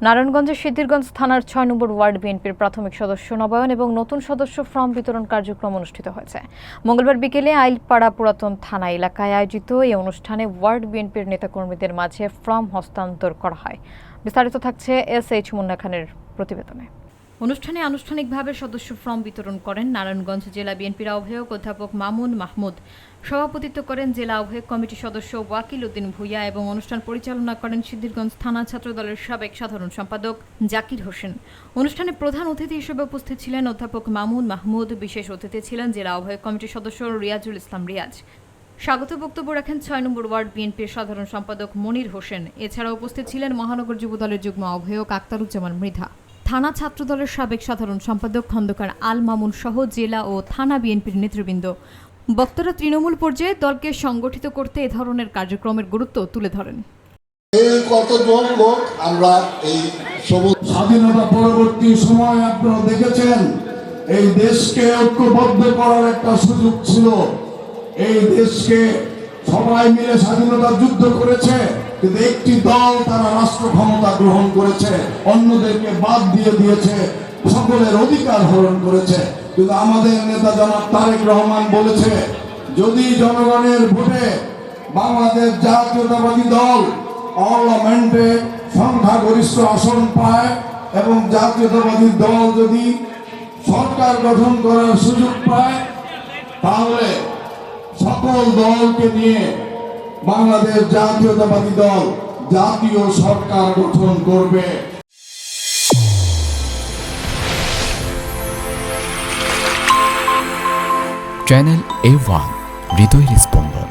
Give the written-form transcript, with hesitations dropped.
নারায়ণগঞ্জের সিদ্ধিরগঞ্জ থানার ৬ নম্বর ওয়ার্ড বিএনপির প্রাথমিক সদস্য নবায়ন এবং নতুন সদস্য ফর্ম বিতরণ কার্যক্রম অনুষ্ঠিত হয়েছে। মঙ্গলবার বিকেলে আইলপাড়া পুরাতন থানা এলাকায় আয়োজিত এই অনুষ্ঠানে ওয়ার্ড বিএনপির নেতাকর্মীদের মাঝে ফর্ম হস্তান্তর করা হয়। বিস্তারিত থাকছে SH মুন্না খানের প্রতিবেদনে। অনুষ্ঠানে আনুষ্ঠানিকভাবে সদস্য ফর্ম বিতরণ করেন নারায়ণগঞ্জ জেলা বিএনপির আহ্বায়ক অধ্যাপক মামুন মাহমুদ। সভাপতিত্ব করেন জেলা আহ্বায়ক কমিটি সদস্য ওয়াকিল উদ্দিন ভূঁইয়া এবং অনুষ্ঠান পরিচালনা করেন সিদ্ধিরগঞ্জ থানা ছাত্রদলের সাবেক সাধারণ সম্পাদক জাকির হোসেন। অনুষ্ঠানে প্রধান অতিথি হিসেবে উপস্থিত ছিলেন অধ্যাপক মামুন মাহমুদ। বিশেষ অতিথি ছিলেন জেলা আহ্বায়ক কমিটির সদস্য রিয়াজুল ইসলাম রিয়াজ। স্বাগত বক্তব্য রাখেন ৬ নম্বর ওয়ার্ড বিএনপির সাধারণ সম্পাদক মনির হোসেন। এছাড়া উপস্থিত ছিলেন মহানগর যুবদলের যুগ্ম আহ্বায়ক আক্তারুজ্জামান মৃধা, থানা ছাত্রদলের সাবেক সাধারণ সম্পাদক খন্দকার আল মামুন সহ জেলা ও থানা বিএনপির নেতৃবৃন্দ। বক্তারা তৃণমূল পর্যায়ে দলকে সংগঠিত করতে এ ধরনের কার্যক্রমের গুরুত্ব তুলে ধরেন। কতজন লোক আমরা এই স্বাধীনতা পরবর্তী সময় আপনারা দেখেছেন এই দেশকে ঐক্যবদ্ধ করার একটা সুযোগ ছিল। এই দেশকে সবাই মিলে স্বাধীনতা যুদ্ধ করেছে, কিন্তু একটি দল তারা রাষ্ট্র ক্ষমতা গ্রহণ করেছে, অন্যদেরকে বাদ দিয়ে দিয়েছে, সকলের অধিকার হরণ করেছে। কিন্তু আমাদের নেতা জনাব তারেক রহমান বলেছে, যদি জনগণের ভোটে বাংলাদেশ জাতীয়তাবাদী দল পার্লামেন্টে সংখ্যাগরিষ্ঠ আসন পায় এবং জাতীয়তাবাদী দল যদি সরকার গঠন করার সুযোগ পায়, তাহলে সকল দলকে নিয়ে বাংলাদেশ জাতীয়তাবাদী দল জাতীয় সরকার গঠন করবে। চ্যানেল A1 হৃদয়ের স্পন্দন।